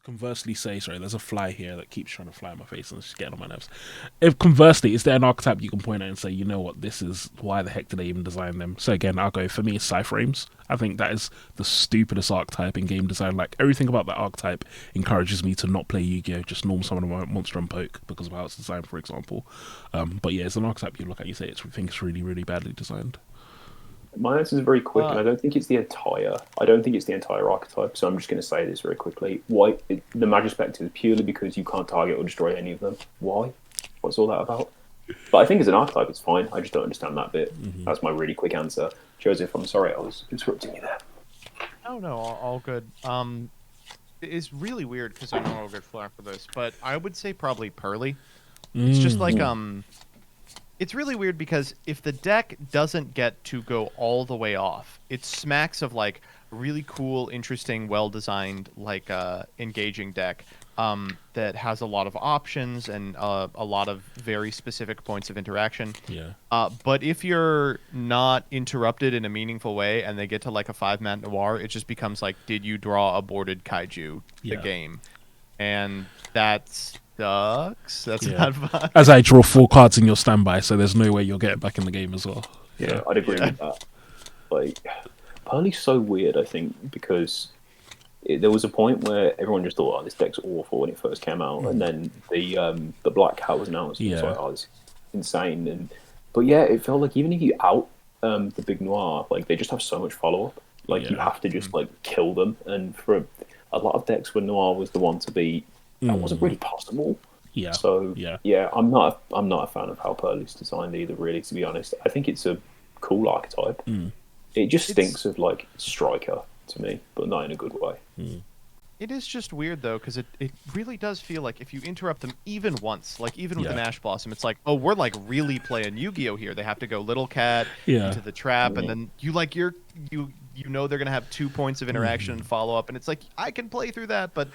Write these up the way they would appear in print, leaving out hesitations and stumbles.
Conversely, say sorry. There's a fly here that keeps trying to fly in my face and it's just getting on my nerves. If conversely, is there an archetype you can point at and say, you know what, this is why the heck did they even design them? So again, I'll go for me. It's Cyframes. I think that is the stupidest archetype in game design. Like everything about that archetype encourages me to not play Yu-Gi-Oh. Just norm summon a monster and poke because of how it's designed, for example. But yeah, it's an archetype you look at, you say I think it's really, really badly designed. My answer is very quick, and I don't think it's the entire. I don't think it's the entire archetype. So I'm just going to say this very quickly. Why the Magispect is purely because you can't target or destroy any of them. Why? What's all that about? But I think as an archetype, it's fine. I just don't understand that bit. That's my really quick answer. Joseph, I'm sorry I was interrupting you there. No, all good. It's really weird because I know I'll get flack for this, but I would say probably Pearly. It's just like It's really weird because if the deck doesn't get to go all the way off, it smacks of like really cool, interesting, well-designed, like engaging deck that has a lot of options and a lot of very specific points of interaction. Yeah. But if you're not interrupted in a meaningful way and they get to like a 5-man noir, it just becomes like, did you draw a boarded kaiju the game? And that's sucks. That's not fun. As I draw 4 cards in your standby, so there's no way you'll get it back in the game as well. Yeah, I'd agree with that. Like, Pearly's so weird, I think, because there was a point where everyone just thought, "Oh, this deck's awful" when it first came out, and then the Black Cat was announced. Yeah, so it's insane. But yeah, it felt like even if you out the big noir, like they just have so much follow up. Like you have to just like kill them, and for a lot of decks where noir was the one to beat, that wasn't really possible. Yeah. So yeah, I'm not a fan of how Pearly's designed either. Really, to be honest, I think it's a cool archetype. It just stinks of like striker to me, but not in a good way. It is just weird though, because it really does feel like if you interrupt them even once, like even with an Ash Blossom, it's like, oh, we're like really playing Yu-Gi-Oh here. They have to go Little Cat into the trap, and then you like you know they're gonna have 2 points of interaction and follow up, and it's like I can play through that, but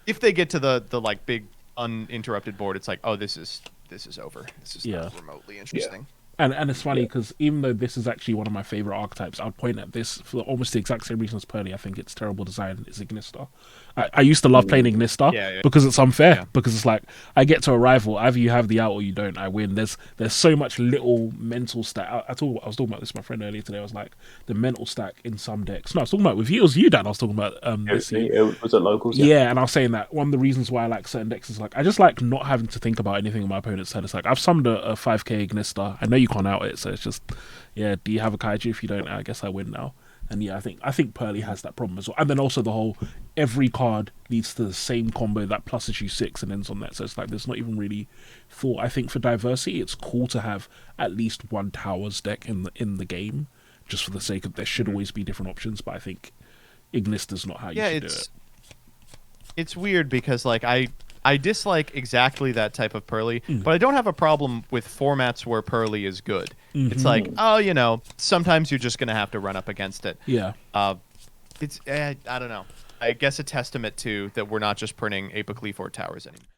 if they get to the like big uninterrupted board, it's like, oh, this is over. This is not remotely interesting. And it's funny because even though this is actually one of my favorite archetypes, I'll point at this for almost the exact same reason as Pearly. I think it's terrible design. Is Ignista. I used to love playing Ignista because it's unfair. Because it's like I get to a rival, either you have the out or you don't. I win. There's so much little mental stack. I was talking about this with my friend earlier today. I was like the mental stack in some decks. No, I was talking about with you. It was you, Dan. I was talking about this year. It was at locals. Yeah, and I was saying that one of the reasons why I like certain decks is like I just like not having to think about anything in my opponent's head. It's like I've summoned a 5k Ignista. I know you can't out it, so it's just do you have a kaiju? If you don't, I guess I win now. And yeah, I think Pearly has that problem as well. And then also the whole every card leads to the same combo that pluses you 6 and ends on that. So it's like there's not even really thought. I think for diversity, it's cool to have at least one Towers deck in the game, just for the sake of there should always be different options. But I think Ignista's not how you should do it. It's weird because like I dislike exactly that type of Pearly, but I don't have a problem with formats where Pearly is good. It's like, oh, sometimes you're just going to have to run up against it. Yeah. It's, I don't know. I guess a testament to that we're not just printing Apoc Leaf or Towers anymore.